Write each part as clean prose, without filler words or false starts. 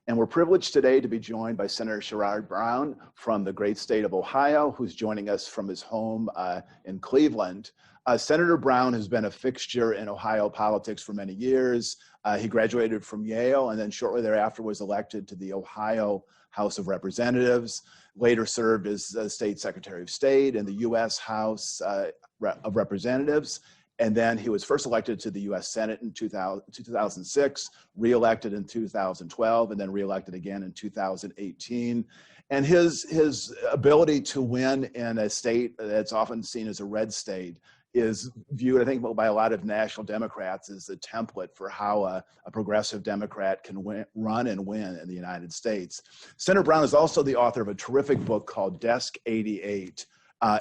And we're privileged today to be joined by Senator Sherrod Brown from the great state of Ohio, who's joining us from his home in Cleveland. Senator Brown has been a fixture in Ohio politics for many years. He graduated from Yale and then shortly thereafter was elected to the Ohio House of Representatives, later served as State Secretary of State in the U.S. House of Representatives. And then he was first elected to the U.S. Senate in 2006, reelected in 2012, and then reelected again in 2018. And his ability to win in a state that's often seen as a red state is viewed, I think, by a lot of national Democrats as a template for how a progressive Democrat can run and win in the United States. Senator Brown is also the author of a terrific book called Desk 88,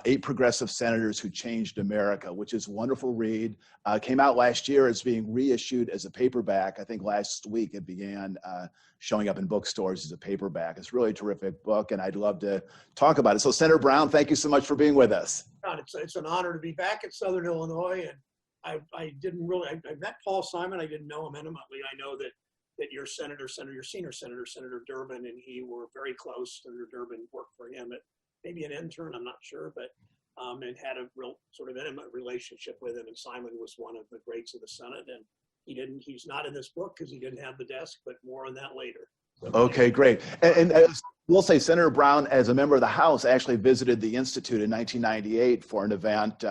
8 Progressive Senators Who Changed America, which is a wonderful read. Came out last year. It's being reissued as a paperback. I think last week it began showing up in bookstores as a paperback. It's really a terrific book, and I'd love to talk about it. So Senator Brown, thank you so much for being with us. It's an honor to be back in Southern Illinois, and I met Paul Simon. I didn't know him intimately. I know that your senior senator, Senator Durbin, and he were very close. Senator Durbin worked for him at maybe an intern, I'm not sure, but and had a real sort of intimate relationship with him. And Simon was one of the greats of the Senate, and he's not in this book because he didn't have the desk, but more on that later. So, okay, great. And we'll say Senator Brown, as a member of the House, actually visited the Institute in 1998 for an event,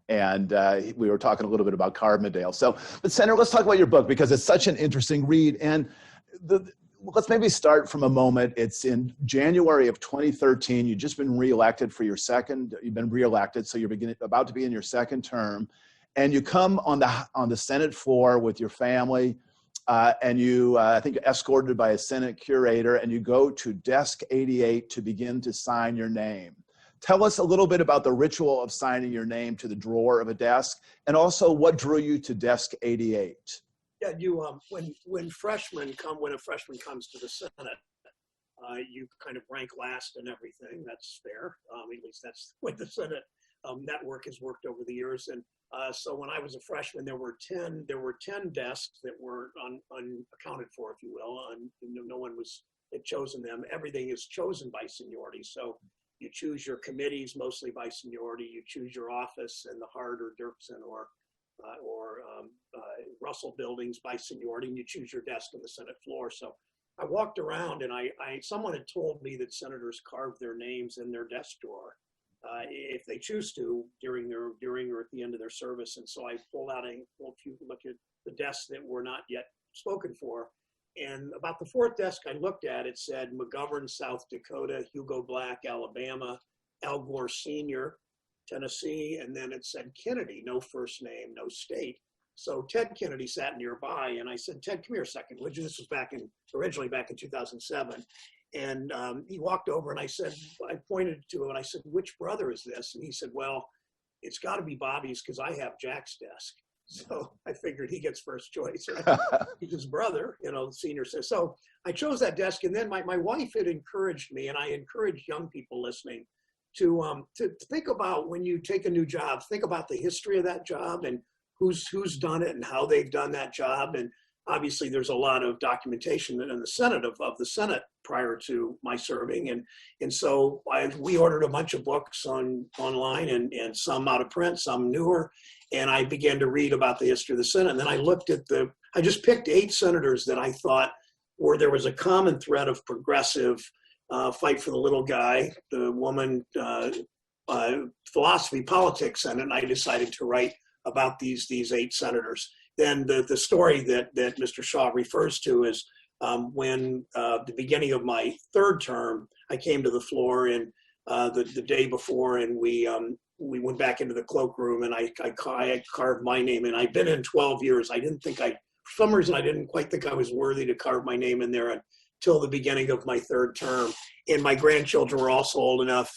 and we were talking a little bit about Carbondale. So, but Senator, let's talk about your book because it's such an interesting read. And let's maybe start from a moment. It's in January of 2013. You've just been reelected for you've been reelected, so you're about to be in your second term. And you come on the Senate floor with your family, and you, I think, escorted by a Senate curator, and you go to Desk 88 to begin to sign your name. Tell us a little bit about the ritual of signing your name to the drawer of a desk, and also what drew you to Desk 88. Yeah, when a freshman comes to the Senate, you kind of rank last in everything. That's fair. At least that's what the Senate network has worked over the years. And so when I was a freshman, there were 10 desks that were unaccounted for, if you will, and no one had chosen them. Everything is chosen by seniority. So you choose your committees mostly by seniority. You choose your office in the Hart or Dirksen or Russell buildings by seniority, and you choose your desk on the Senate floor. So I walked around, and someone had told me that senators carve their names in their desk drawer if they choose to during or at the end of their service. And so I pulled out if you look at the desks that were not yet spoken for, and about the 4th desk I looked at, it said McGovern, South Dakota; Hugo Black, Alabama; Al Gore Sr., Tennessee, and then it said Kennedy, no first name, no state. So Ted Kennedy sat nearby, and I said, "Ted, come here a second." This was originally back in 2007. And he walked over, and I pointed to him, and I said, "Which brother is this?" And he said, "Well, it's got to be Bobby's because I have Jack's desk." So I figured he gets first choice, right? He's his brother, the senior says. So I chose that desk, and then my wife had encouraged me, and I encourage young people listening to think about, when you take a new job, think about the history of that job and who's done it and how they've done that job. And obviously there's a lot of documentation in the Senate of the Senate prior to my serving. And so we ordered a bunch of books online and some out of print, some newer. And I began to read about the history of the Senate. And then I just picked 8 senators that I thought there was a common thread of progressive fight for the little guy, the woman, philosophy, politics, and I decided to write about these 8 senators. Then the story that Mr. Shaw refers to is when the beginning of my 3rd term, I came to the floor and the day before, and we went back into the cloakroom, and I carved my name, and I've been in 12 years. For some reason, I didn't quite think I was worthy to carve my name in there until the beginning of my 3rd term. And my grandchildren were also old enough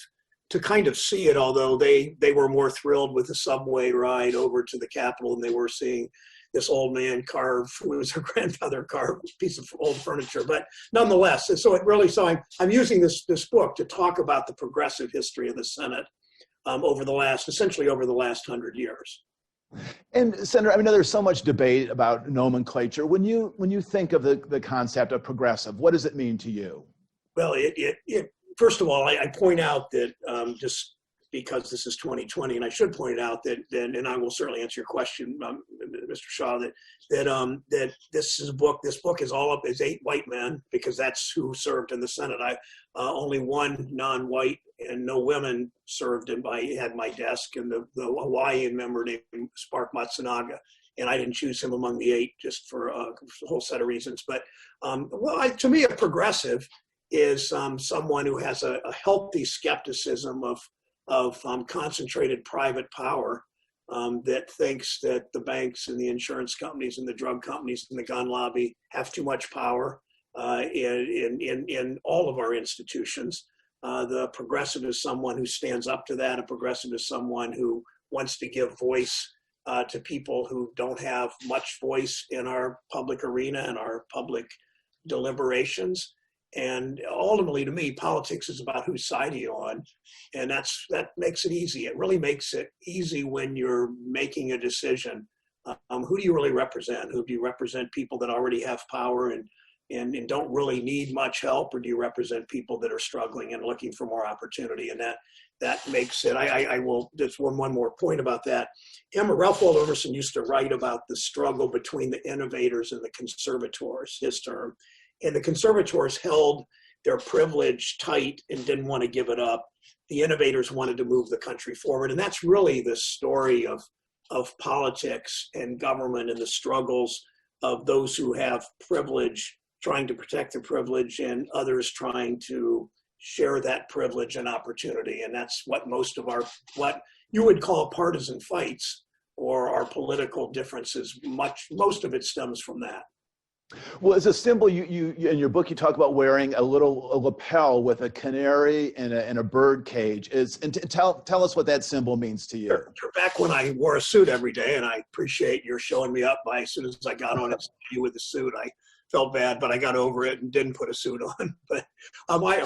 to kind of see it, although they were more thrilled with the subway ride over to the Capitol than they were seeing this old man carve, who was her grandfather, carved a piece of old furniture. But nonetheless, so I'm using this book to talk about the progressive history of the Senate essentially over the last 100 years. And Senator, I know there's so much debate about nomenclature. When you think of the concept of progressive, what does it mean to you? Well, first of all, I point out that just because this is 2020, and I should point out that, and I will certainly answer your question, Mr. Shaw, that this is a book. This book is all up is 8 white men, because that's who served in the Senate. Only one non-white and no women served had my desk, and the Hawaiian member named Spark Matsunaga. And I didn't choose him among the 8 just for a whole set of reasons. But to me, a progressive is someone who has a healthy skepticism of concentrated private power, that thinks that the banks and the insurance companies and the drug companies and the gun lobby have too much power in all of our institutions. The progressive is someone who stands up to that. A progressive is someone who wants to give voice to people who don't have much voice in our public arena and our public deliberations. And ultimately, to me, politics is about whose side are you on, and that makes it easy. It really makes it easy when you're making a decision. Who do you really represent? Who do you represent? People that already have power and don't really need much help, or do you represent people that are struggling and looking for more opportunity? And that makes it. I will just one more point about that. Ralph Waldo Emerson used to write about the struggle between the innovators and the conservators, his term. And the conservators held their privilege tight and didn't want to give it up. The innovators wanted to move the country forward. And that's really the story of politics and government, and the struggles of those who have privilege trying to protect their privilege, and others trying to share that privilege and opportunity. And that's what most of what you would call partisan fights, or our political differences, most of it stems from that. Well, as a symbol, you in your book, you talk about wearing a lapel with a canary and a bird cage. Tell us what that symbol means to you. Sure. Back when I wore a suit every day, and I appreciate your showing me up as soon as I got on and saw you with the suit, I felt bad, but I got over it and didn't put a suit on. But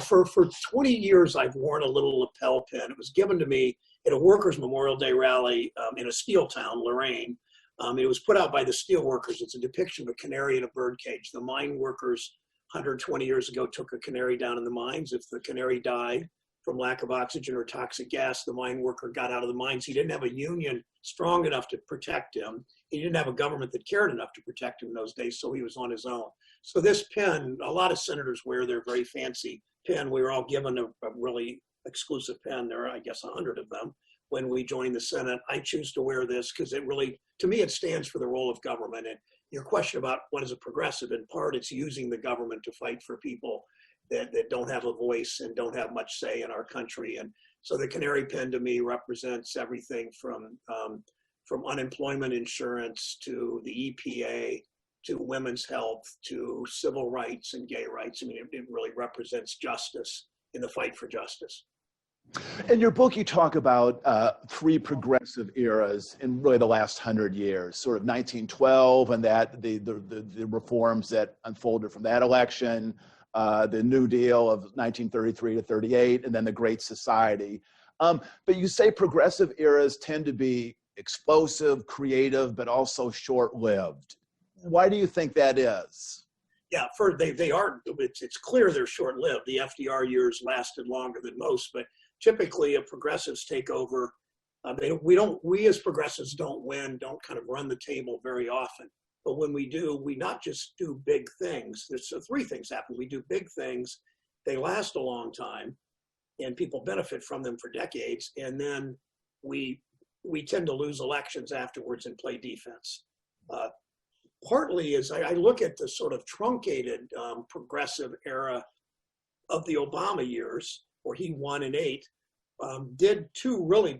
for 20 years, I've worn a little lapel pin. It was given to me at a Workers' Memorial Day rally in a steel town, Lorraine. It was put out by the steel workers. It's a depiction of a canary in a bird cage. The mine workers 120 years ago took a canary down in the mines. If the canary died from lack of oxygen or toxic gas, the mine worker got out of the mines. He didn't have a union strong enough to protect him. He didn't have a government that cared enough to protect him in those days, so he was on his own. So this pin, a lot of senators wear their very fancy pin. We were all given a really exclusive pin. There are, I guess, 100 of them. When we joined the Senate, I choose to wear this because it really, to me, it stands for the role of government. And your question about what is a progressive, in part, it's using the government to fight for people that don't have a voice and don't have much say in our country. And so the canary pin to me represents everything from unemployment insurance to the EPA to women's health to civil rights and gay rights. I mean, it really represents justice in the fight for justice. In your book, you talk about 3 progressive eras in really the last 100 years, sort of 1912 and the reforms that unfolded from that election, the New Deal of 1933 to 38, and then the Great Society. But you say progressive eras tend to be explosive, creative, but also short-lived. Why do you think that is? Yeah, they are. It's clear they're short-lived. The FDR years lasted longer than most, but typically, if progressives take over, we as progressives don't kind of run the table very often. But when we do, we not just do big things. There's 3 things happen. We do big things, they last a long time, and people benefit from them for decades. And then we tend to lose elections afterwards and play defense. Partly as I look at the sort of truncated progressive era of the Obama years, where he won in 8, did 3 really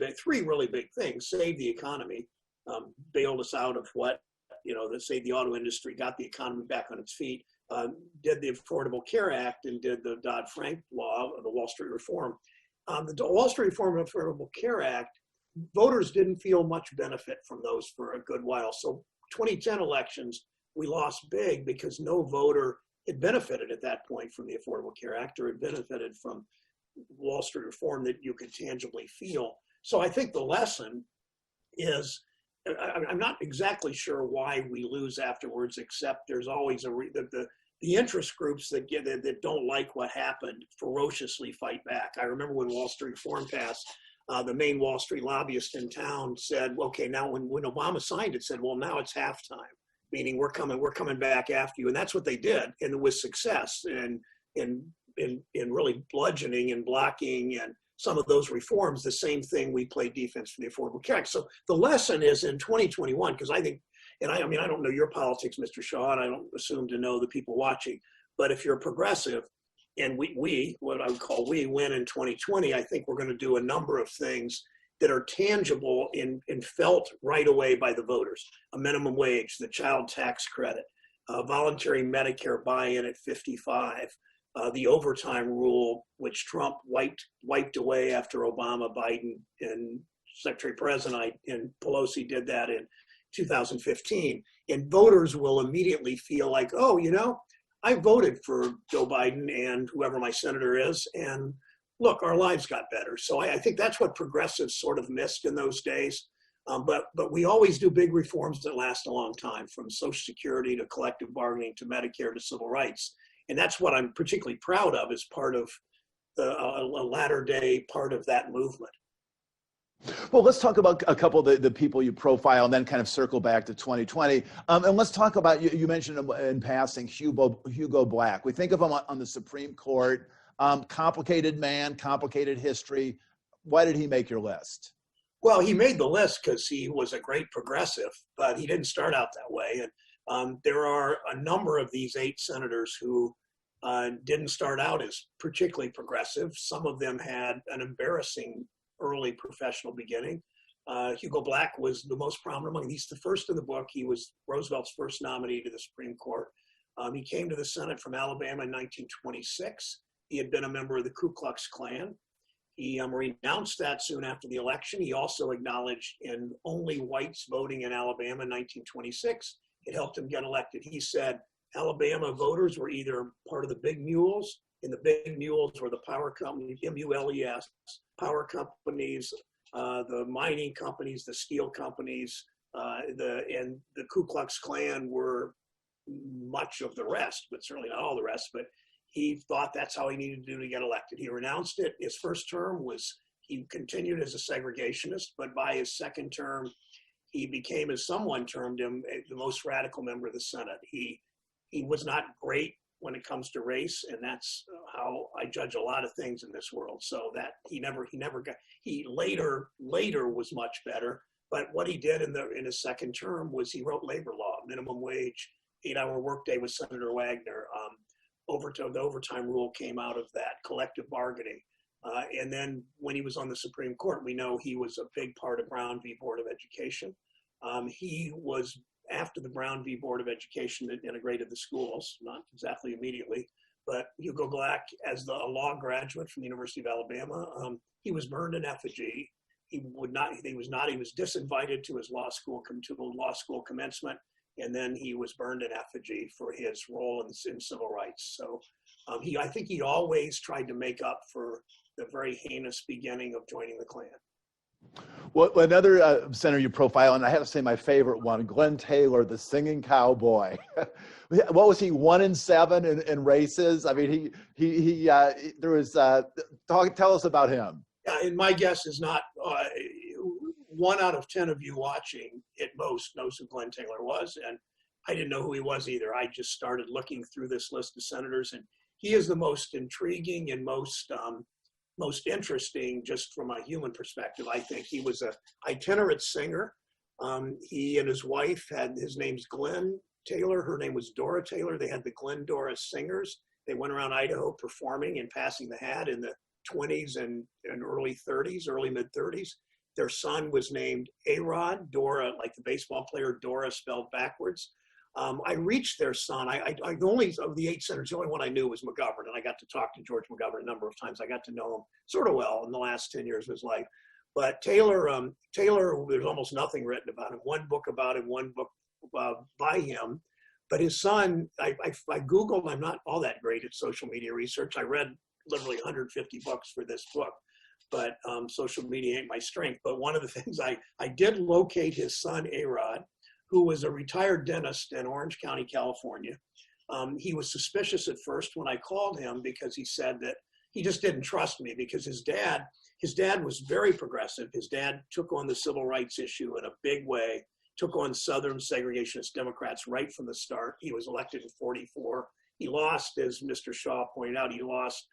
big things: saved the economy, bailed us out of saved the auto industry, got the economy back on its feet, did the Affordable Care Act, and did the Dodd-Frank law, the Wall Street reform. The Wall Street reform and Affordable Care Act, voters didn't feel much benefit from those for a good while. So 2010 elections, we lost big because no voter had benefited at that point from the Affordable Care Act, or had benefited from Wall Street reform that you could tangibly feel. So I think the lesson is I'm not exactly sure why we lose afterwards, except there's always the interest groups that don't like what happened ferociously fight back. I remember when Wall Street Reform passed, the main Wall Street lobbyist in town said, okay, now when Obama signed it, said, well, now it's halftime, meaning we're coming back after you. And that's what they did, and with success, and in really bludgeoning and blocking and some of those reforms, the same thing we played defense for the Affordable Care Act. So the lesson is in 2021, because I think, and I mean, I don't know your politics, Mr. Shaw, and I don't assume to know the people watching, but if you're progressive, and what I would call we win in 2020, I think we're going to do a number of things that are tangible and felt right away by the voters. A minimum wage, the child tax credit, voluntary Medicare buy-in at 55, the overtime rule, which Trump wiped away after Obama, Biden, and Secretary President and Pelosi did that in 2015. And voters will immediately feel like, oh, you know, I voted for Joe Biden and whoever my senator is, and look, our lives got better. So I think that's what progressives sort of missed in those days. But we always do big reforms that last a long time, from Social Security to collective bargaining to Medicare to civil rights. And that's what I'm particularly proud of as part of a latter day part of that movement. Well, let's talk about a couple of the people you profile and then kind of circle back to 2020. And let's talk about, you mentioned in passing, Hugo Black. We think of him on the Supreme Court, complicated man, complicated history. Why did he make your list? Well, he made the list because he was a great progressive, but he didn't start out that way. And there are a number of these 8 senators who didn't start out as particularly progressive. Some of them had an embarrassing early professional beginning. Hugo Black was the most prominent among. He's the first in the book. He was Roosevelt's first nominee to the Supreme Court. He came to the Senate from Alabama in 1926. He had been a member of the Ku Klux Klan. He renounced that soon after the election. He also acknowledged in only whites voting in Alabama in 1926. It helped him get elected. He said Alabama voters were either part of the big mules, and the big mules were the power companies, MULES, power companies, the mining companies, the steel companies, and the Ku Klux Klan were much of the rest, but certainly not all the rest. But he thought that's how he needed to do to get elected. He renounced it. His first term was, he continued as a segregationist, but by his second term, he became, as someone termed him, the most radical member of the Senate. He was not great when it comes to race, and that's how I judge a lot of things in this world. So that he later was much better. But what he did in his second term was he wrote labor law, minimum wage, 8-hour workday with Senator Wagner. The overtime rule came out of that, collective bargaining. And then when he was on the Supreme Court, we know he was a big part of Brown v. Board of Education. He was, after the Brown v. Board of Education that integrated the schools, not exactly immediately, but Hugo Black, as a law graduate from the University of Alabama, he was burned in effigy. He was disinvited to his law school commencement, and then he was burned in effigy for his role in civil rights. So I think he always tried to make up for the very heinous beginning of joining the Klan. Well, another senator you profile, and I have to say my favorite one, Glenn Taylor, the singing cowboy. What was he, 1-7 in races? I mean, there was, tell us about him. And my guess is not, 1 out of 10 of you watching at most knows who Glenn Taylor was. And I didn't know who he was either. I just started looking through this list of senators, and he is the most intriguing and most interesting, just from a human perspective. I think he was an itinerant singer. He and his wife his name's Glenn Taylor. Her name was Dora Taylor. They had the Glenn Dora Singers. They went around Idaho performing and passing the hat in the 20s and early mid 30s. Their son was named A-Rod, Dora, like the baseball player Dora spelled backwards. I reached their son. Only of the 8 senators, the only one I knew was McGovern, and I got to talk to George McGovern a number of times. I got to know him sort of well in the last 10 years of his life. But Taylor, there's almost nothing written about him. One book about him, one book by him. But his son, I Googled, I'm not all that great at social media research. I read literally 150 books for this book. but social media ain't my strength. But one of the things I did locate his son, Sherrod, who was a retired dentist in Orange County, California. He was suspicious at first when I called him because he said that he just didn't trust me because his dad was very progressive. His dad took on the civil rights issue in a big way, took on Southern segregationist Democrats right from the start. He was elected in 44. He lost, as Mr. Shaw pointed out, he lost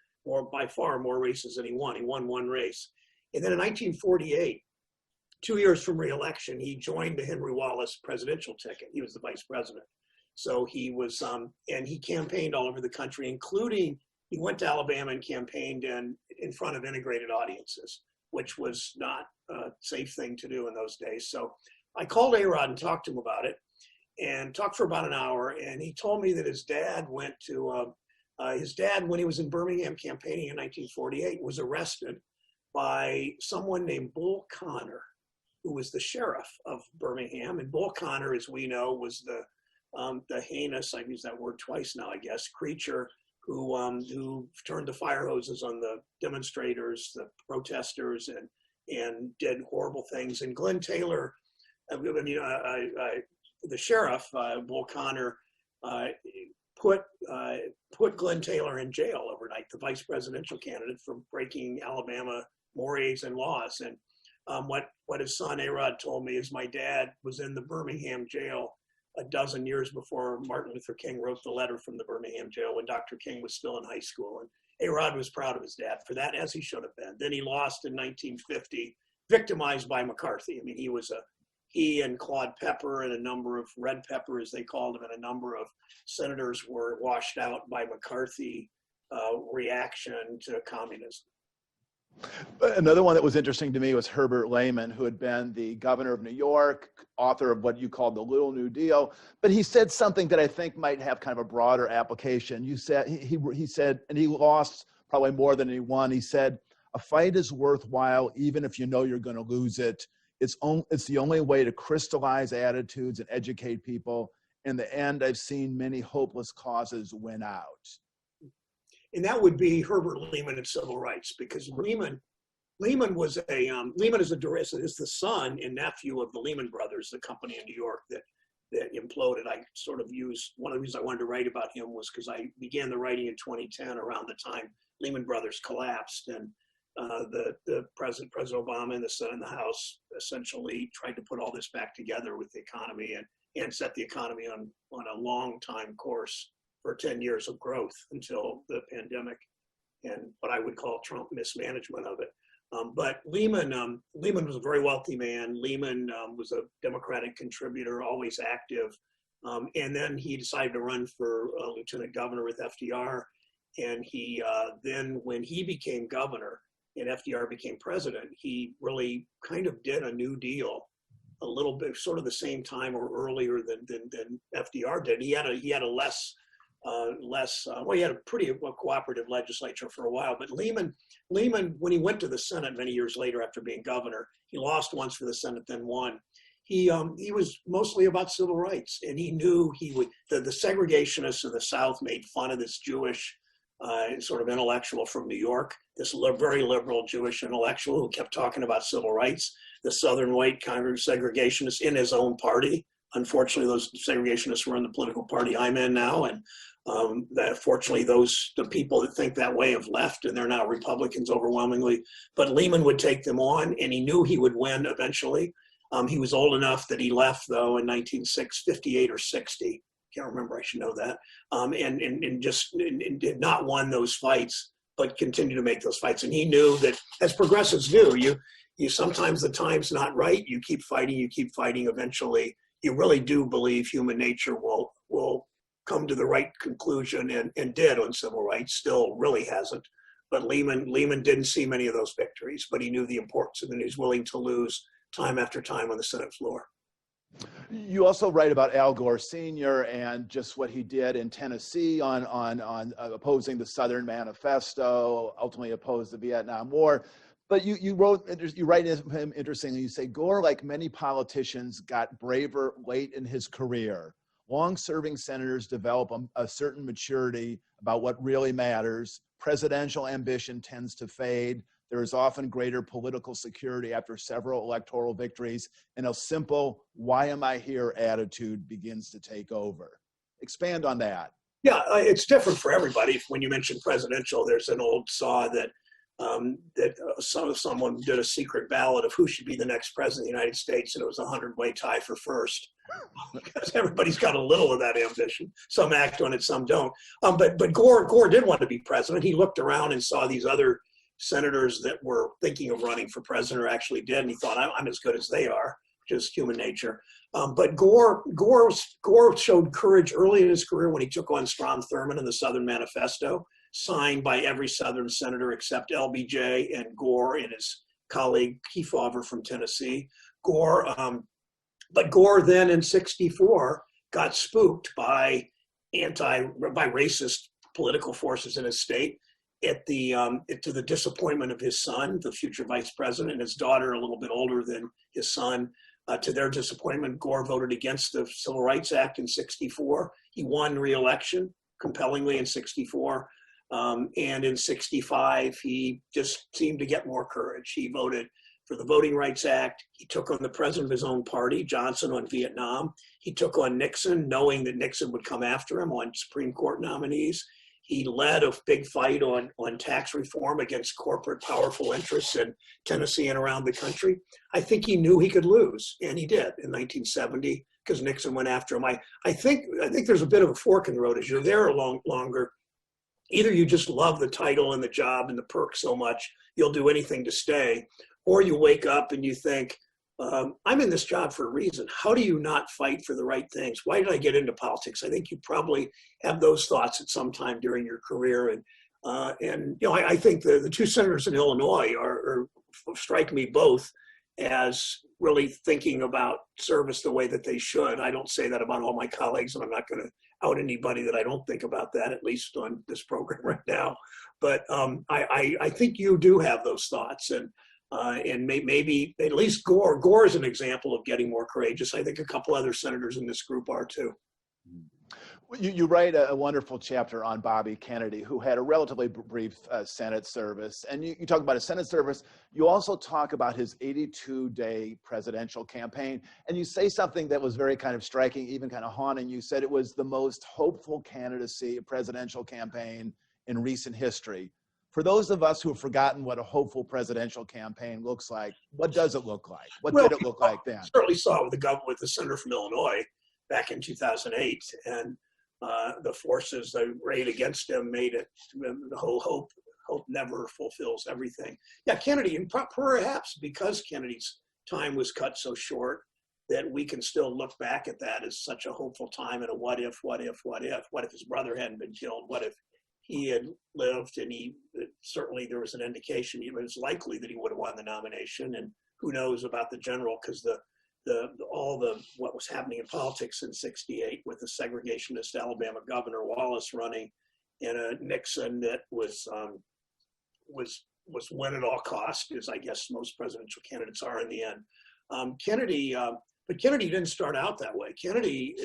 by far more races than he won. He won one race. And then in 1948, 2 years from re-election, he joined the Henry Wallace presidential ticket. He was the vice president. So he was, and he campaigned all over the country, including, he went to Alabama and campaigned in front of integrated audiences, which was not a safe thing to do in those days. So I called Sherrod and talked to him about it and talked for about an hour. And he told me that his dad went to, when he was in Birmingham campaigning in 1948, was arrested by someone named Bull Connor, who was the sheriff of Birmingham. And Bull Connor, as we know, was the heinous, I've used that word twice now, I guess, creature who turned the fire hoses on the demonstrators, the protesters, and did horrible things. And Glenn Taylor, the sheriff, Bull Connor, put Glenn Taylor in jail overnight, the vice presidential candidate, for breaking Alabama mores and laws. And what his son Sherrod told me is my dad was in the Birmingham jail a dozen years before Martin Luther King wrote the letter from the Birmingham jail when Dr. King was still in high school. And Sherrod was proud of his dad for that, as he should have been. Then he lost in 1950, victimized by McCarthy. I mean, he and Claude Pepper and a number of Red Pepper, as they called him, and a number of senators were washed out by McCarthy reaction to communism. Another one that was interesting to me was Herbert Lehman, who had been the governor of New York, author of what you called the Little New Deal. But he said something that I think might have kind of a broader application. You said, he said, and he lost probably more than he won. He said, a fight is worthwhile even if you know you're going to lose it. It's the only way to crystallize attitudes and educate people. In the end, I've seen many hopeless causes win out. And that would be Herbert Lehman and civil rights, because Lehman is the son and nephew of the Lehman Brothers, the company in New York that imploded. I sort of used, one of the reasons I wanted to write about him was because I began the writing in 2010 around the time Lehman Brothers collapsed, and the President Obama and the Senate and the House essentially tried to put all this back together with the economy and set the economy on a long time course for 10 years of growth until the pandemic and what I would call Trump mismanagement of it. But Lehman was a very wealthy man. Lehman was a Democratic contributor, always active. And then he decided to run for lieutenant governor with FDR. And then when he became governor and FDR became president, he really kind of did a New Deal a little bit, sort of the same time or earlier than FDR did. He had a he had a pretty cooperative legislature for a while, but Lehman, when he went to the Senate many years later after being governor, he lost once for the Senate, then won. He was mostly about civil rights, and he knew the segregationists of the South made fun of this Jewish sort of intellectual from New York, this very liberal Jewish intellectual who kept talking about civil rights, the Southern white segregationists in his own party. Unfortunately, those segregationists were in the political party I'm in now, and that fortunately the people that think that way have left, and they're now Republicans overwhelmingly. But Lehman would take them on, and he knew he would win eventually. He was old enough that he left, though, in 1958 or 60. Can't remember, I should know that. And did not won those fights, but continued to make those fights. And he knew that, as progressives do, you sometimes the time's not right. You keep fighting. Eventually, you really do believe human nature will come to the right conclusion, and did on civil rights. Still really hasn't. But Lehman didn't see many of those victories, but he knew the importance of it, and he was willing to lose time after time on the Senate floor. You also write about Al Gore Sr. and just what he did in Tennessee on opposing the Southern Manifesto, ultimately opposed the Vietnam War. But you write him interestingly. You say Gore, like many politicians, got braver late in his career. Long-serving senators develop a certain maturity about what really matters. Presidential ambition tends to fade. there is often greater political security after several electoral victories, and a simple, why am I here attitude begins to take over. Expand on that. Yeah, it's different for everybody. When you mention presidential, there's an old saw that someone did a secret ballot of who should be the next president of the United States, and it was a 100-way tie for first. Because everybody's got a little of that ambition. Some act on it, some don't. But Gore did want to be president. He looked around and saw these other senators that were thinking of running for president or actually did, and he thought, I'm as good as they are, which is human nature. But Gore showed courage early in his career when he took on Strom Thurmond in the Southern Manifesto, signed by every Southern senator except LBJ and Gore and his colleague Kefauver from Tennessee. But Gore then in '64 got spooked by racist political forces in his state to the disappointment of his son, the future vice president, and his daughter, a little bit older than his son. To their disappointment, Gore voted against the Civil Rights Act in '64. He won re-election compellingly in '64. And in '65, he just seemed to get more courage. He voted for the Voting Rights Act. He took on the president of his own party, Johnson, on Vietnam. He took on Nixon, knowing that Nixon would come after him on Supreme Court nominees. He led a big fight on tax reform against corporate powerful interests in Tennessee and around the country. I think he knew he could lose, and he did in 1970 because Nixon went after him. I think there's a bit of a fork in the road as you're there longer. Either you just love the title and the job and the perks so much, you'll do anything to stay, or you wake up and you think, I'm in this job for a reason. How do you not fight for the right things? Why did I get into politics? I think you probably have those thoughts at some time during your career. And I think the two senators in Illinois strike me both as really thinking about service the way that they should. I don't say that about all my colleagues, and I'm not going to out anybody that I don't think about that, at least on this program right now. But I think you do have those thoughts, and maybe at least Gore is an example of getting more courageous. I think a couple other senators in this group are too. You write a wonderful chapter on Bobby Kennedy, who had a relatively brief Senate service. And you talk about his Senate service. You also talk about his 82-day presidential campaign. And you say something that was very kind of striking, even kind of haunting. You said it was the most hopeful candidacy, presidential campaign in recent history. For those of us who have forgotten what a hopeful presidential campaign looks like, what does it look like? What did it look like then? Certainly saw it with the senator from Illinois back in 2008. And the forces arrayed against him made it the whole hope never fulfills everything. Yeah, Kennedy, and perhaps because Kennedy's time was cut so short, that we can still look back at that as such a hopeful time and a what if his brother hadn't been killed, what if he had lived, and certainly there was an indication it was likely that he would have won the nomination, and who knows about the general, because what was happening in politics in '68 with the segregationist Alabama Governor Wallace running, and a Nixon that was win at all costs, as I guess most presidential candidates are in the end. But Kennedy didn't start out that way. Kennedy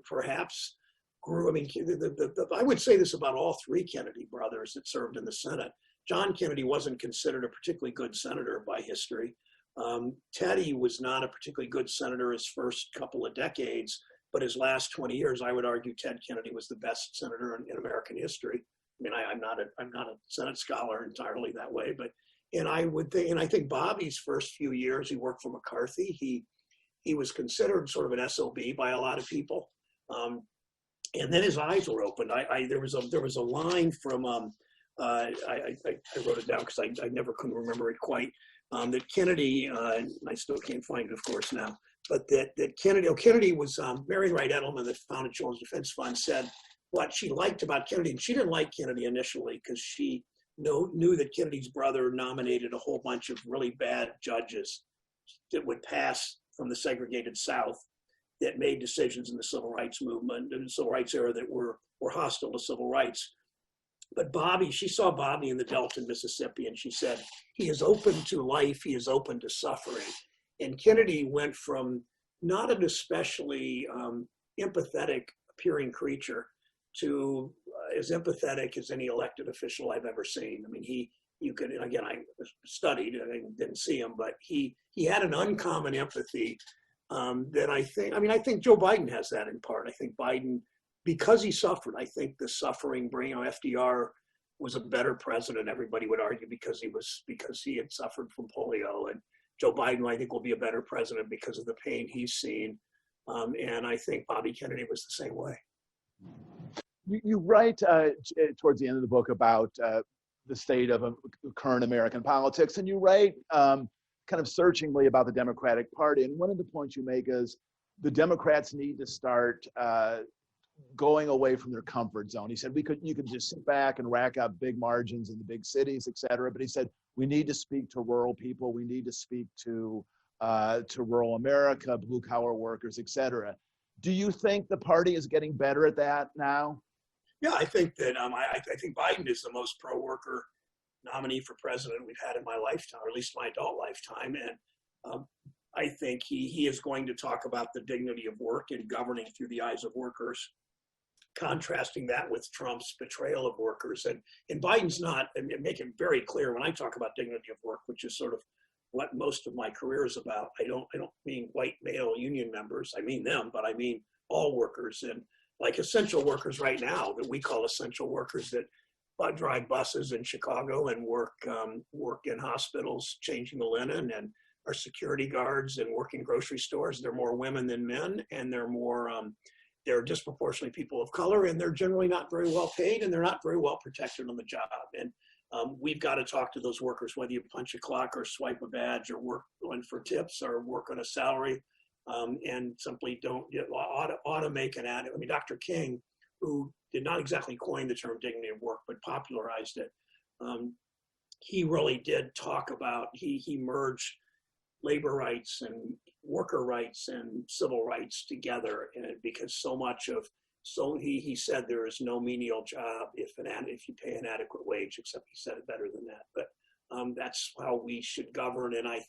perhaps grew. I mean, I would say this about all three Kennedy brothers that served in the Senate. John Kennedy wasn't considered a particularly good senator by history. Teddy was not a particularly good senator his first couple of decades, but his last 20 years, I would argue Ted Kennedy was the best senator in American history. I mean, I'm not a Senate scholar entirely that way, I think Bobby's first few years, he worked for McCarthy. He was considered sort of an SOB by a lot of people, and then his eyes were opened. There was a line from I wrote it down because I never could remember it quite. That Kennedy, and I still can't find it, of course, now, but that Kennedy was, Marian Wright Edelman, that founded Children's Defense Fund, said what she liked about Kennedy, and she didn't like Kennedy initially because she knew that Kennedy's brother nominated a whole bunch of really bad judges that would pass from the segregated South that made decisions in the civil rights movement and the civil rights era that were hostile to civil rights. But she saw Bobby in the Delta, Mississippi, and she said, he is open to life, he is open to suffering. And Kennedy went from not an especially empathetic appearing creature to as empathetic as any elected official I've ever seen. I mean, you could, and again, I studied and I didn't see him, but he had an uncommon empathy that I think Joe Biden has that in part. I think Biden, because he suffered, I think the suffering FDR was a better president, everybody would argue, because he had suffered from polio. And Joe Biden, I think, will be a better president because of the pain he's seen. And I think Bobby Kennedy was the same way. You write towards the end of the book about the state of current American politics, and you write kind of searchingly about the Democratic Party. And one of the points you make is the Democrats need to start going away from their comfort zone. He said you could just sit back and rack up big margins in the big cities, et cetera. But he said we need to speak to rural people. We need to speak to rural America, blue collar workers, et cetera. Do you think the party is getting better at that now? Yeah, I think that I think Biden is the most pro-worker nominee for president we've had in my lifetime, or at least my adult lifetime. And I think he is going to talk about the dignity of work and governing through the eyes of workers, contrasting that with Trump's betrayal of workers. And Biden's not, and make it very clear when I talk about dignity of work, which is sort of what most of my career is about. I don't mean white male union members. I mean them, but I mean all workers, and like essential workers right now that we call essential workers that drive buses in Chicago and work in hospitals changing the linen, and are security guards and work in grocery stores. They're more women than men, and they're disproportionately people of color, and they're generally not very well paid, and they're not very well protected on the job. And we've got to talk to those workers, whether you punch a clock or swipe a badge or work on for tips or work on a salary, and simply ought to make an ad. I mean, Dr. King, who did not exactly coin the term dignity of work, but popularized it, he really did talk about, he merged labor rights and worker rights and civil rights together, and because he said there is no menial job if you pay an adequate wage, except he said it better than that. But that's how we should govern, and I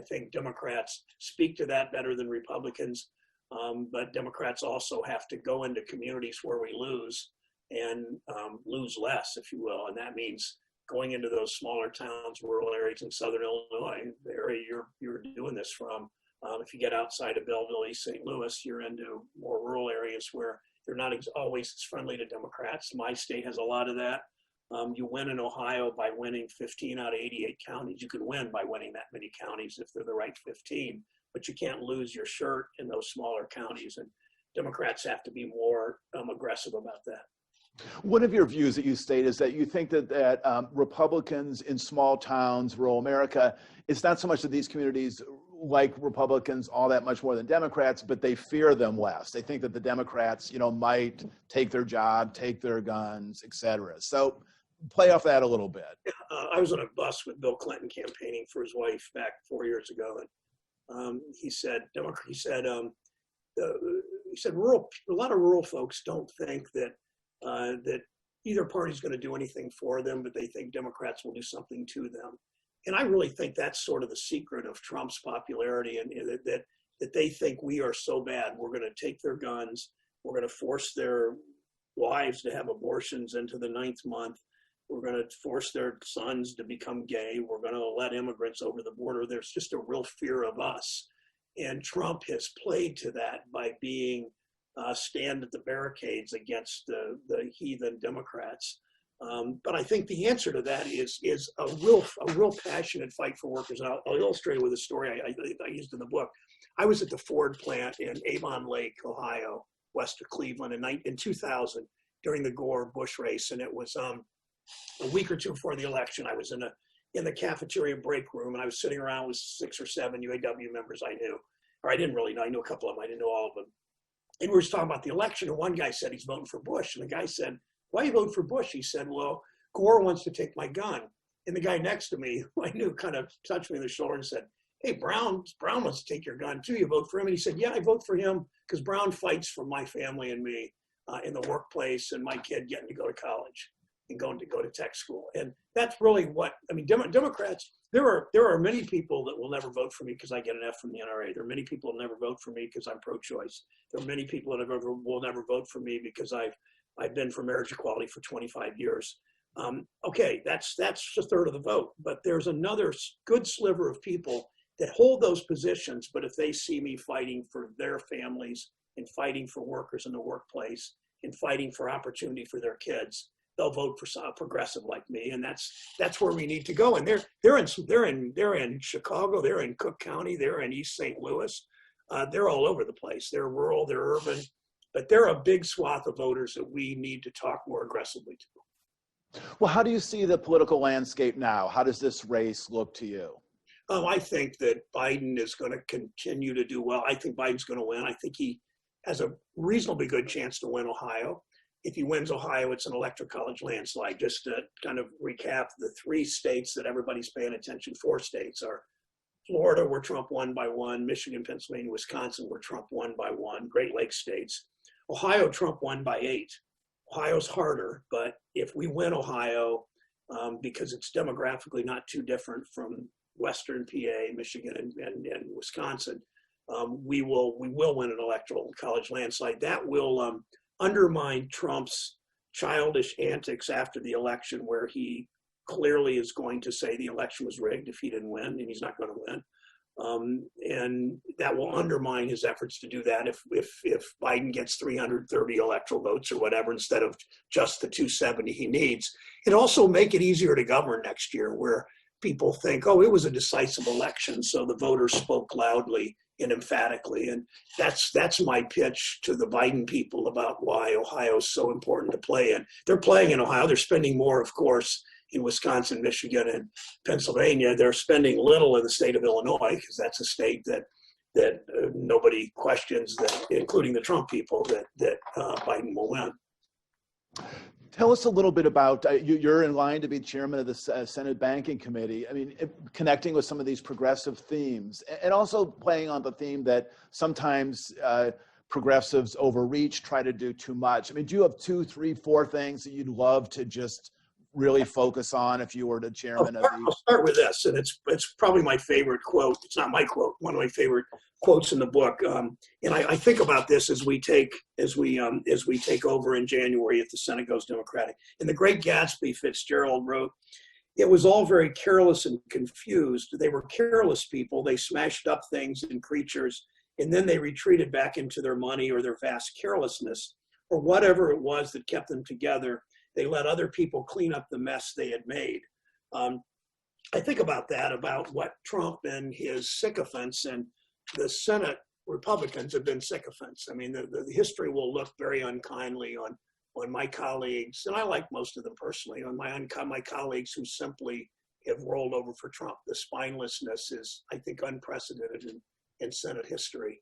think Democrats speak to that better than Republicans. But Democrats also have to go into communities where we lose, and lose less, if you will, and that means going into those smaller towns, rural areas in Southern Illinois, the area you're doing this from. If you get outside of Belleville, East St. Louis, you're into more rural areas where they're not always as friendly to Democrats. My state has a lot of that. You win in Ohio by winning 15 out of 88 counties. You can win by winning that many counties if they're the right 15, but you can't lose your shirt in those smaller counties. And Democrats have to be more aggressive about that. One of your views that you state is that you think that Republicans in small towns, rural America, it's not so much that these communities like Republicans all that much more than Democrats, but they fear them less. They think that the Democrats, might take their job, take their guns, et cetera. So play off that a little bit. I was on a bus with Bill Clinton campaigning for his wife back 4 years ago, and he said a lot of rural folks don't think that either party's going to do anything for them, but they think Democrats will do something to them. And I really think that's sort of the secret of Trump's popularity, and that they think we are so bad, we're going to take their guns, we're going to force their wives to have abortions into the 9th month, we're going to force their sons to become gay, we're going to let immigrants over the border. There's just a real fear of us. And Trump has played to that by being stand at the barricades against the heathen Democrats. But I think the answer to that is a real passionate fight for workers. And I'll illustrate it with a story I used in the book. I was at the Ford plant in Avon Lake, Ohio, west of Cleveland in 2000 during the Gore Bush race. And it was a week or two before the election. I was in the cafeteria break room, and I was sitting around with 6 or 7 UAW members I knew, or I didn't really know. I knew a couple of them. I didn't know all of them. And we were talking about the election, and one guy said he's voting for Bush. And the guy said, "Why are you voting for Bush?" He said, "Well, Gore wants to take my gun." And the guy next to me, who I knew, kind of touched me on the shoulder and said, "Hey, Brown wants to take your gun too. You vote for him?" And he said, "Yeah, I vote for him because Brown fights for my family and me in the workplace, and my kid getting to go to college and going to go to tech school." And that's really what, I mean, Democrats, there are many people that will never vote for me because I get an F from the NRA. There are many people who will never vote for me because I'm pro-choice. There are many people that will never vote for me because I've been for marriage equality for 25 years. Okay, that's a third of the vote, but there's another good sliver of people that hold those positions, but if they see me fighting for their families and fighting for workers in the workplace and fighting for opportunity for their kids, they'll vote for a progressive like me, and that's where we need to go. And they're in Chicago, they're in Cook County, they're in East St. Louis, they're all over the place. They're rural, they're urban, but they're a big swath of voters that we need to talk more aggressively to. Well, how do you see the political landscape now? How does this race look to you? I think that Biden is going to continue to do well. I think Biden's going to win. I think he has a reasonably good chance to win Ohio. If he wins Ohio, it's an electoral college landslide. Just to kind of recap, the 3 states that everybody's paying attention, 4 states are Florida, where Trump won by 1, Michigan, Pennsylvania, Wisconsin, where Trump won by 1, Great Lakes states. Ohio, Trump won by 8. Ohio's harder, but if we win Ohio, because it's demographically not too different from Western PA, Michigan, and Wisconsin, we will win an electoral college landslide. That will undermine Trump's childish antics after the election, where he clearly is going to say the election was rigged if he didn't win, and he's not going to win. And that will undermine his efforts to do that if Biden gets 330 electoral votes or whatever instead of just the 270 he needs. And also make it easier to govern next year, where people think, oh, it was a decisive election, so the voters spoke loudly and emphatically. And that's my pitch to the Biden people about why Ohio is so important to play in. They're playing in Ohio. They're spending more, of course, in Wisconsin, Michigan, and Pennsylvania. They're spending little in the state of Illinois, because that's a state that nobody questions, that, including the Trump people, that Biden will win. Tell us a little bit about, you're in line to be chairman of the Senate Banking Committee. I mean, connecting with some of these progressive themes, and also playing on the theme that sometimes progressives overreach, try to do too much. I mean, do you have 2, 3, 4 things that you'd love to just really focus on if you were the chairman of the... I'll start with this, and it's probably my favorite quote. It's not my quote, one of my favorite quotes in the book. And I think about this as we take over in January if the Senate goes Democratic. In The Great Gatsby, Fitzgerald wrote, "It was all very careless and confused. They were careless people. They smashed up things and creatures, and then they retreated back into their money or their vast carelessness, or whatever it was that kept them together. They let other people clean up the mess they had made." I think about that, about what Trump and his sycophants and the Senate Republicans have been sycophants. I mean, the history will look very unkindly on my colleagues, and I like most of them personally, on my colleagues who simply have rolled over for Trump. The spinelessness is, I think, unprecedented in Senate history.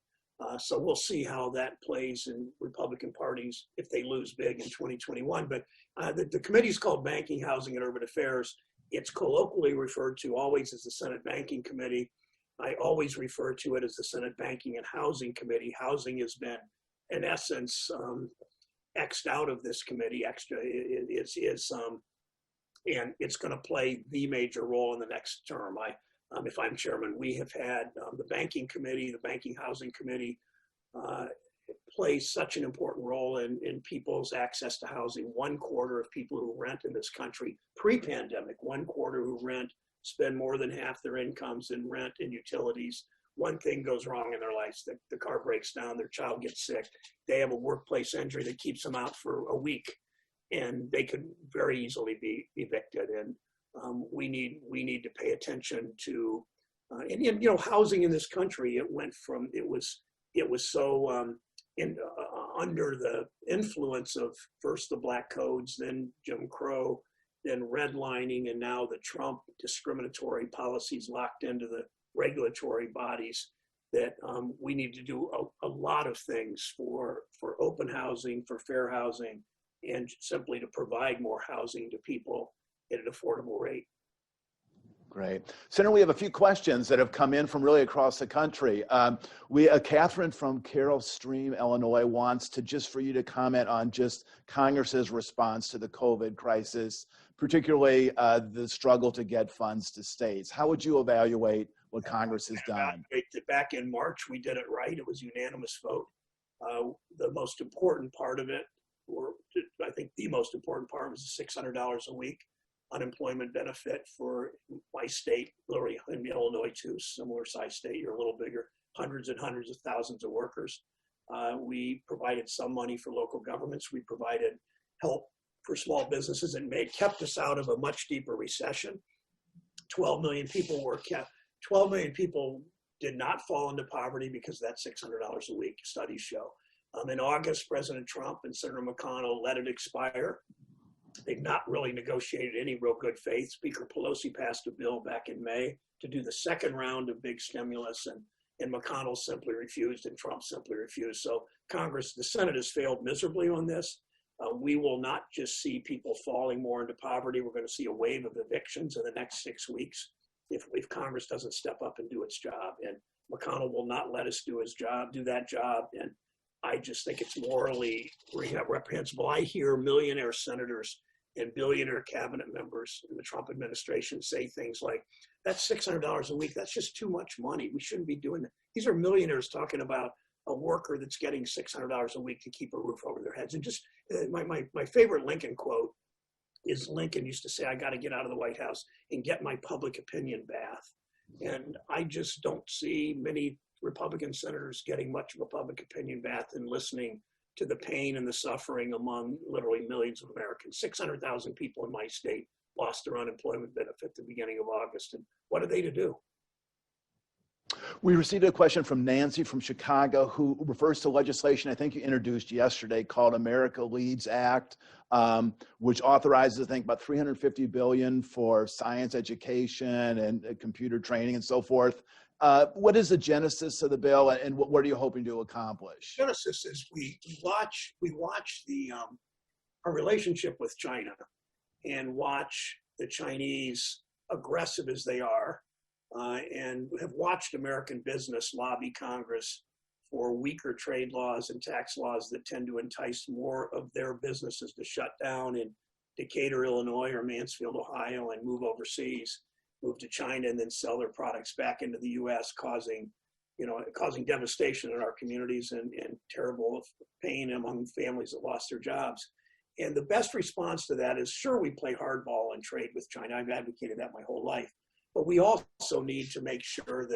So we'll see how that plays in Republican parties if they lose big in 2021. But the committee is called Banking, Housing, and Urban Affairs. It's colloquially referred to always as the Senate Banking Committee. I always refer to it as the Senate Banking and Housing Committee. Housing has been, in essence, X'd out of this committee. And it's going to play the major role in the next term. If I'm chairman, we have had the Banking Committee, the Banking Housing Committee play such an important role in people's access to housing. 1/4 of people who rent in this country, pre-pandemic, 1/4 who rent spend more than half their incomes in rent and utilities. One thing goes wrong in their lives, the car breaks down, their child gets sick, they have a workplace injury that keeps them out for a week, and they could very easily be evicted. And we need to pay attention to, and housing in this country. It went from it was so under the influence of first the Black Codes, then Jim Crow, then redlining, and now the Trump discriminatory policies locked into the regulatory bodies, that we need to do a lot of things for open housing, for fair housing, and simply to provide more housing to people at an affordable rate. Great. Senator, we have a few questions that have come in from really across the country. Catherine from Carroll Stream, Illinois, wants for you to comment on just Congress's response to the COVID crisis, particularly the struggle to get funds to states. How would you evaluate what Congress has done? Back in March, we did it right. It was a unanimous vote. The most important part of it, or I think the most important part, was the $600 a week. unemployment benefit for my state, literally in Illinois too, similar size state, you're a little bigger, hundreds and hundreds of thousands of workers. We provided some money for local governments. We provided help for small businesses and kept us out of a much deeper recession. 12 million people were kept. 12 million people did not fall into poverty because that's $600 a week, studies show. In August, President Trump and Senator McConnell let it expire. They've not really negotiated any real good faith. Speaker Pelosi passed a bill back in May to do the second round of big stimulus, and McConnell simply refused and Trump simply refused. So Congress, the Senate has failed miserably on this. We will not just see people falling more into poverty. We're going to see a wave of evictions in the next 6 weeks if Congress doesn't step up and do its job. And McConnell will not let us do that job. And I just think it's morally reprehensible. I hear millionaire senators and billionaire cabinet members in the Trump administration say things like, that's $600 a week. That's just too much money. We shouldn't be doing that. These are millionaires talking about a worker that's getting $600 a week to keep a roof over their heads. And just my favorite Lincoln quote is Lincoln used to say, I got to get out of the White House and get my public opinion bath. And I just don't see many Republican senators getting much of a public opinion bath and listening to the pain and the suffering among literally millions of Americans. 600,000 people in my state lost their unemployment benefit at the beginning of August. And what are they to do? We received a question from Nancy from Chicago, who refers to legislation I think you introduced yesterday called America Leads Act, which authorizes, I think, about $350 billion for science education and computer training and so forth. What is the genesis of the bill, and what are you hoping to accomplish? Genesis is we watch our relationship with China and watch the Chinese, aggressive as they are, and have watched American business lobby Congress for weaker trade laws and tax laws that tend to entice more of their businesses to shut down in Decatur, Illinois, or Mansfield, Ohio, and move overseas, move to China, and then sell their products back into the U.S., causing devastation in our communities and terrible pain among families that lost their jobs. And the best response to that is, sure, we play hardball and trade with China. I've advocated that my whole life. But we also need to make sure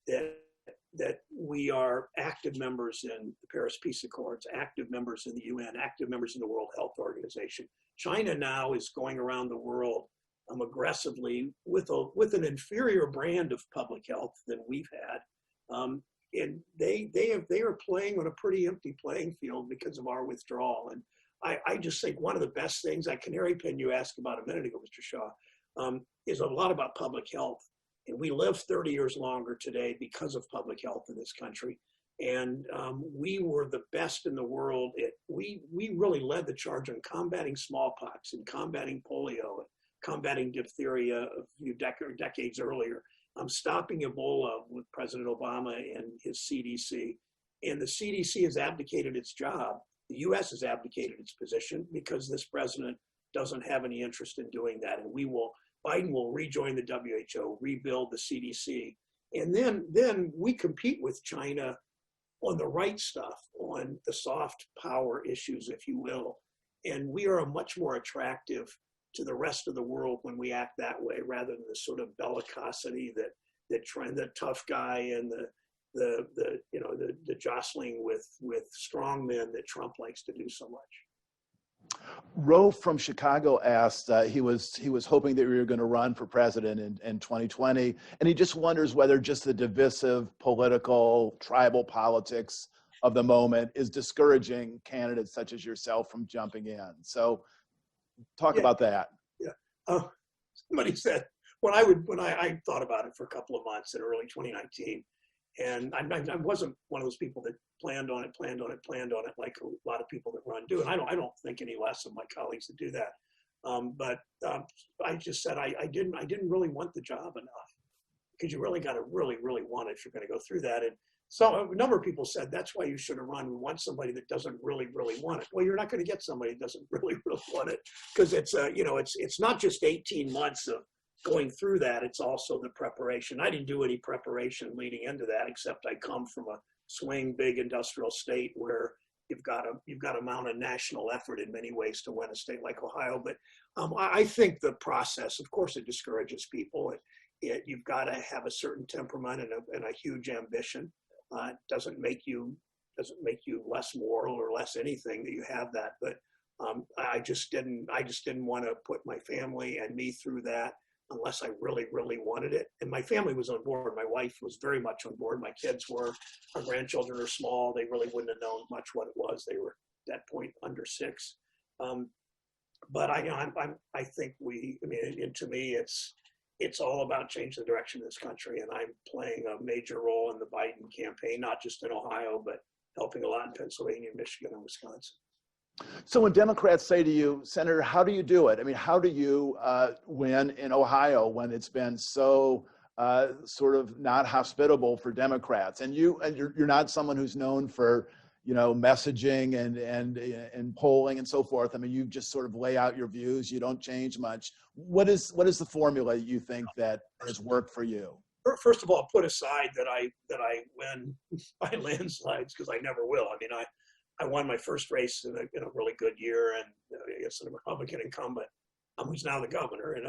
that we are active members in the Paris Peace Accords, active members in the UN, active members in the World Health Organization. China now is going around the world aggressively with an inferior brand of public health than we've had. And they are playing on a pretty empty playing field because of our withdrawal. And I just think one of the best things, that canary pin you asked about a minute ago, Mr. Shaw, is a lot about public health. And we live 30 years longer today because of public health in this country. And we were the best in the world. We really led the charge on combating smallpox and combating polio and combating diphtheria a few decades earlier. Stopping Ebola with President Obama and his CDC. And the CDC has abdicated its job. The US has abdicated its position because this president doesn't have any interest in doing that. And Biden will rejoin the WHO, rebuild the CDC. And then we compete with China on the right stuff, on the soft power issues, if you will. And we are much more attractive to the rest of the world when we act that way, rather than the sort of bellicosity that trend, the tough guy and the jostling with strong men that Trump likes to do so much. Ro from Chicago asked, he was hoping that we were going to run for president in 2020, and he just wonders whether just the divisive political tribal politics of the moment is discouraging candidates such as yourself from jumping in. So talk about that. Yeah. Somebody said, when I thought about it for a couple of months in early 2019, and I wasn't one of those people that planned on it like a lot of people that run do. And I don't think any less of my colleagues that do that. But I just said I didn't really want the job enough, because you really got to really want it if you're going to go through that. And so a number of people said that's why you should have run. We want somebody that doesn't really want it. Well, you're not going to get somebody that doesn't really want it, because it's not just 18 months of going through that. It's also the preparation. I didn't do any preparation leading into that, except I come from a swing big industrial state where you've got to mount a national effort in many ways to win a state like Ohio. But I think the process, of course, it discourages people. You've got to have a certain temperament and a huge ambition. It doesn't make you less moral or less anything that you have that. But I just didn't want to put my family and me through that unless I really, really wanted it. And my family was on board. My wife was very much on board. My kids were. Our grandchildren are small. They really wouldn't have known much what it was. They were at that point under 6. But I think and to me, it's all about changing the direction of this country. And I'm playing a major role in the Biden campaign, not just in Ohio, but helping a lot in Pennsylvania, Michigan, and Wisconsin. So when Democrats say to you, Senator, how do you do it? I mean, how do you win in Ohio when it's been so sort of not hospitable for Democrats? And you're not someone who's known for, messaging and polling and so forth. I mean, you just sort of lay out your views. You don't change much. What is the formula you think that has worked for you? First of all, put aside that I win by landslides, because I never will. I mean, I won my first race in a really good year, and against a Republican incumbent who's now the governor, and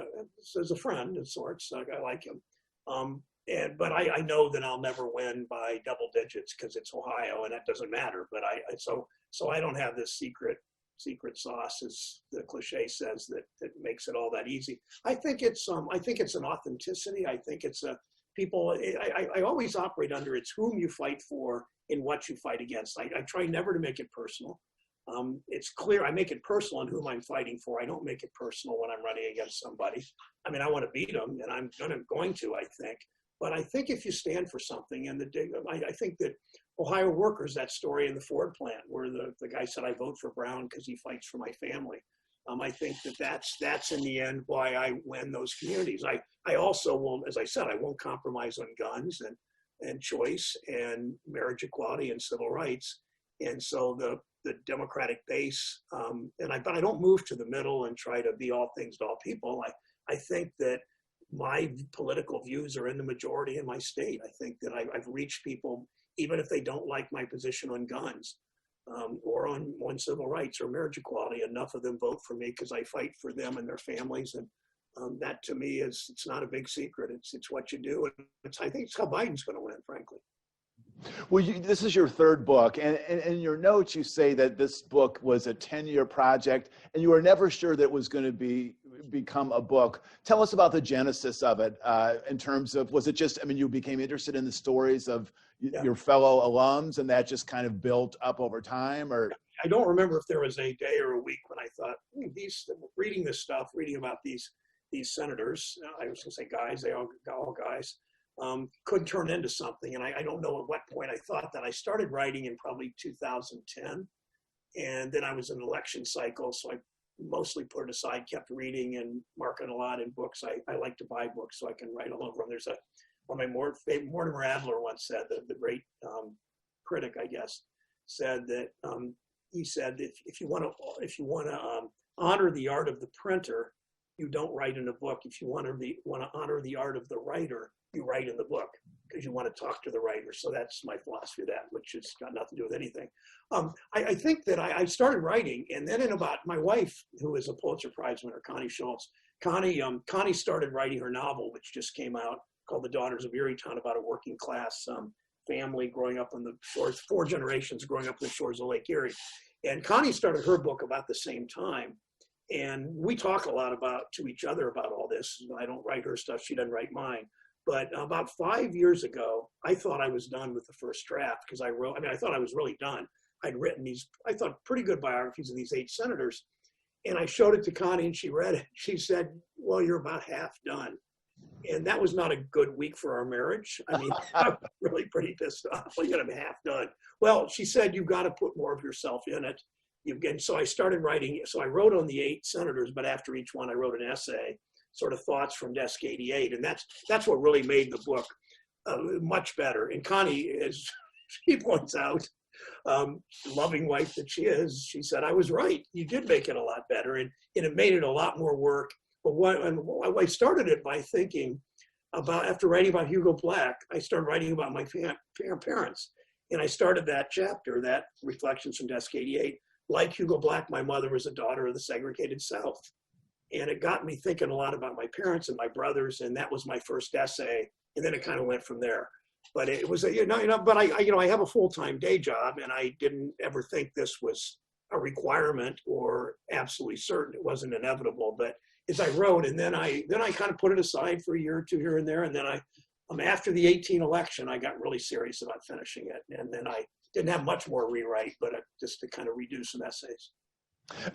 as a friend of sorts. I like him. But I know that I'll never win by double digits because it's Ohio, and that doesn't matter. But so I don't have this secret sauce, as the cliche says, that makes it all that easy. I think it's an authenticity. I think it's I always operate under it's whom you fight for and what you fight against. I try never to make it personal. It's clear I make it personal on whom I'm fighting for. I don't make it personal when I'm running against somebody. I mean, I want to beat them, and I'm going to, I think. But I think if you stand for something, and I think that Ohio workers, that story in the Ford plant where the guy said, I vote for Brown because he fights for my family. I think that's in the end why I win those communities. I also won't, as I said, I won't compromise on guns and choice and marriage equality and civil rights. And so the Democratic base, but I don't move to the middle and try to be all things to all people. I think that my political views are in the majority in my state. I think that I've reached people, even if they don't like my position on guns or on civil rights or marriage equality. Enough of them vote for me because I fight for them and their families. And that to me it's not a big secret. It's what you do. And I think it's how Biden's going to win, frankly. Well, this is your third book, and in your notes you say that this book was a 10-year project, and you were never sure that it was going to become a book. Tell us about the genesis of it in terms of, was it just, I mean, you became interested in the stories of your fellow alums, and that just kind of built up over time? Or I don't remember if there was a day or a week when I thought, reading this stuff, reading about these senators, I was going to say guys, they all guys, could turn into something. And I don't know at what point I thought that. I started writing in probably 2010. And then I was in an election cycle. So I mostly put it aside, kept reading and marking a lot in books. I like to buy books so I can write all over them. There's one of my favorite, Mortimer Adler once said, the great critic, I guess, said that he said, if you want to honor the art of the printer, you don't write in a book. If you want to honor the art of the writer, you write in the book because you want to talk to the writer. So that's my philosophy of that, which has got nothing to do with anything. I think that I started writing, and then in about, my wife, who is a Pulitzer Prize winner, Connie Schultz, Connie started writing her novel, which just came out, called The Daughters of Erie-Town, about a working class family growing up on the shores, 4 generations growing up on the shores of Lake Erie. And Connie started her book about the same time. And we talk a lot to each other about all this. I don't write her stuff, she doesn't write mine. But about 5 years ago, I thought I was done with the first draft because I thought I was really done. I'd written I thought, pretty good biographies of these 8 senators. And I showed it to Connie and she read it. She said, well, you're about half done. And that was not a good week for our marriage. I mean, I was really pretty pissed off. Well, I'm half done. Well, she said, you've got to put more of yourself in it. So I started writing. So I wrote on the 8 senators, but after each one, I wrote an essay, sort of thoughts from Desk 88. And that's what really made the book much better. And Connie, as she points out, loving wife that she is, she said, I was right. You did make it a lot better. And it made it a lot more work. But I started it by thinking about, after writing about Hugo Black, I started writing about my parents. And I started that chapter, that Reflections from Desk 88. Like Hugo Black, my mother was a daughter of the segregated South. And it got me thinking a lot about my parents and my brothers, and that was my first essay. And then it kind of went from there. But it was, but I have a full-time day job, and I didn't ever think this was a requirement or absolutely certain. It wasn't inevitable. But as I wrote, and then I kind of put it aside for a year or two here and there, and then after the 2018 election, I got really serious about finishing it, and then I didn't have much more rewrite, but just to kind of redo some essays.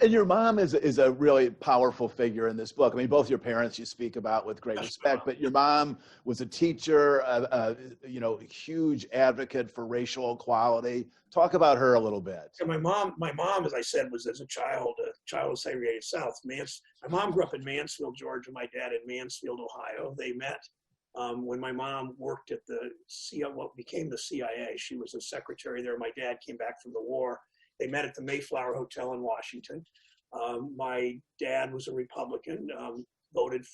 And your mom is a really powerful figure in this book. I mean, both your parents you speak about with great respect, but your mom was a teacher, a huge advocate for racial equality. Talk about her a little bit. And my mom, as I said, was as a child of segregated South. My mom grew up in Mansfield, Georgia. My dad in Mansfield, Ohio. They met when my mom worked at what became the CIA. She was a secretary there. My dad came back from the war. They met at the Mayflower Hotel in Washington. My dad was a Republican, voted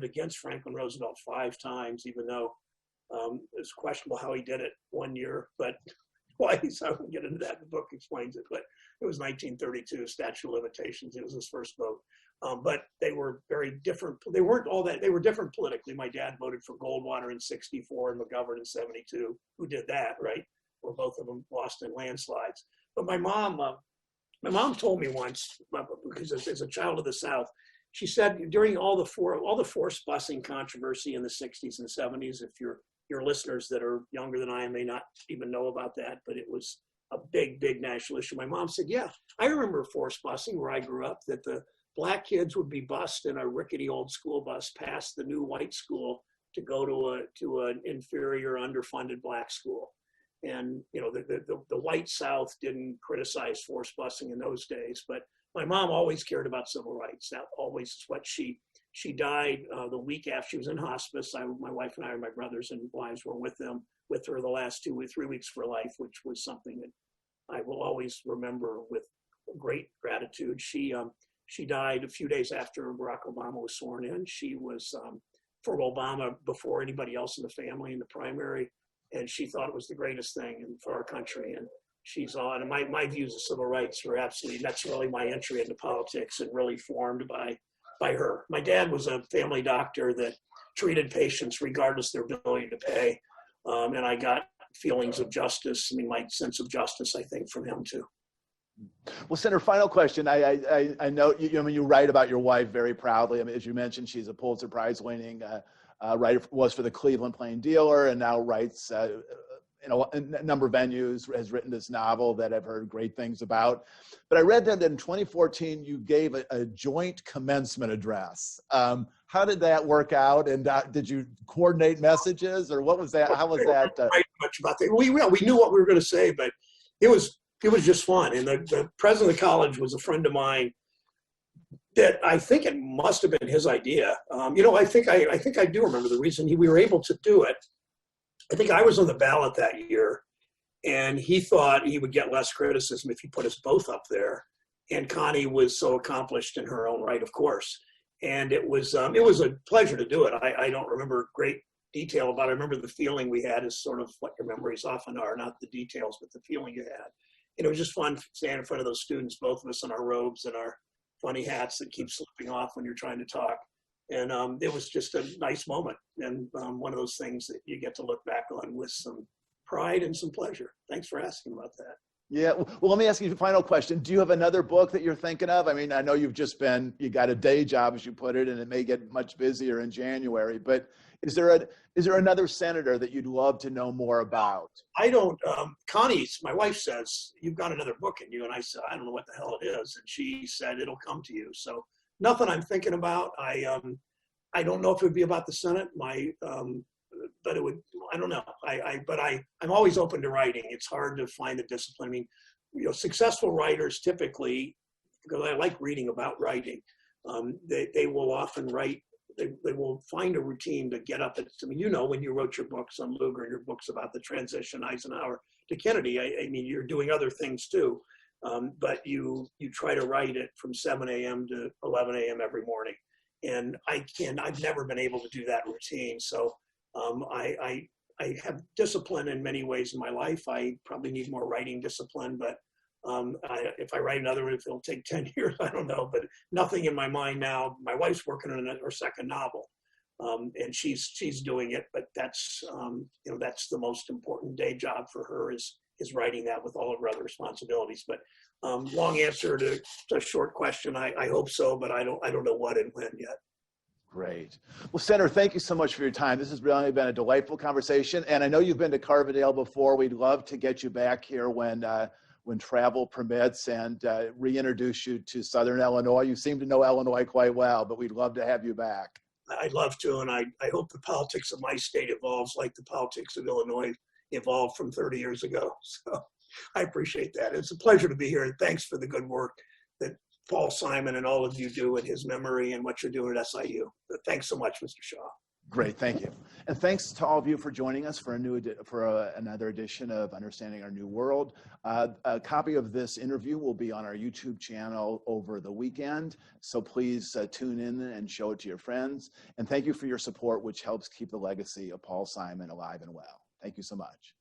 against Franklin Roosevelt 5 times, even though it's questionable how he did it one year, but twice. I won't get into that. The book explains it, but it was 1932, statute of limitations. It was his first vote. But they were very different. They weren't all that. They were different politically. My dad voted for Goldwater in '64 and McGovern in '72. Who did that, right? Where both of them lost in landslides. But my mom told me once, because as a child of the South, she said during all the forced busing controversy in the '60s and '70s, if your listeners that are younger than I may not even know about that, but it was a big, big national issue. My mom said, yeah, I remember forced busing where I grew up, that the black kids would be bused in a rickety old school bus past the new white school to go to an inferior, underfunded black school. And the white South didn't criticize forced busing in those days, but my mom always cared about civil rights. That always is what she died the week after she was in hospice. My wife and I, and my brothers and wives were with her the last 2 or 3 weeks for life, which was something that I will always remember with great gratitude. She died a few days after Barack Obama was sworn in. She was for Obama before anybody else in the family in the primary. And she thought it was the greatest thing for our country. And she's on. And my views of civil rights are absolutely, that's really my entry into politics and really formed by her. My dad was a family doctor that treated patients regardless of their ability to pay. And I got feelings of justice. My sense of justice, I think, from him too. Well, Senator, final question. I know you write about your wife very proudly. As you mentioned, she's a Pulitzer Prize winning writer, was for the Cleveland Plain Dealer, and now writes in a number of venues, has written this novel that I've heard great things about. But I read that in 2014, you gave a joint commencement address. How did that work out? And did you coordinate messages, or what was that? How was that? Right, much about that. We knew what we were going to say, but it was just fun. And the president of the college was a friend of mine that I think it must have been his idea. I think I do remember the reason we were able to do it. I think I was on the ballot that year, and he thought he would get less criticism if he put us both up there. And Connie was so accomplished in her own right, of course. And it was a pleasure to do it. I don't remember great detail about it. I remember the feeling we had is sort of what your memories often are, not the details, but the feeling you had. And it was just fun standing in front of those students, both of us in our robes and our funny hats that keep slipping off when you're trying to talk. And it was just a nice moment, and one of those things that you get to look back on with some pride and some pleasure. Thanks for asking about that. Yeah, well, let me ask you a final question. Do you have another book that you're thinking of? I know you got a day job, as you put it, and it may get much busier in January, but is there another senator that you'd love to know more about? I don't. Connie's, my wife, says, you've got another book in you. And I said, I don't know what the hell it is. And she said, it'll come to you. So nothing I'm thinking about. I don't know if it would be about the Senate. But it would, I don't know. I'm always open to writing. It's hard to find the discipline. Successful writers typically, because I like reading about writing, they will often write. They will find a routine to get up. When you wrote your books on Lugar and your books about the transition Eisenhower to Kennedy, you're doing other things too, but you try to write it from 7 a.m. to 11 a.m. every morning. And I've never been able to do that routine. So have discipline in many ways in my life. I probably need more writing discipline, but if I write another one, if it'll take 10 years, I don't know, but nothing in my mind now. My wife's working on her second novel, and she's doing it, but that's, that's the most important day job for her is writing that with all of her other responsibilities. But long answer to a short question. I hope so, but I don't know what and when yet. Great. Well, Senator, thank you so much for your time. This has really been a delightful conversation. And I know you've been to Carbondale before. We'd love to get you back here when travel permits and reintroduce you to Southern Illinois. You seem to know Illinois quite well, but we'd love to have you back. I'd love to, and I hope the politics of my state evolves like the politics of Illinois evolved from 30 years ago. So I appreciate that. It's a pleasure to be here, and thanks for the good work that Paul Simon and all of you do in his memory and what you're doing at SIU. But thanks so much, Mr. Shaw. Great, thank you. And thanks to all of you for joining us for another edition of Understanding Our New World. A copy of this interview will be on our YouTube channel over the weekend, so please tune in and show it to your friends. And thank you for your support, which helps keep the legacy of Paul Simon alive and well. Thank you so much.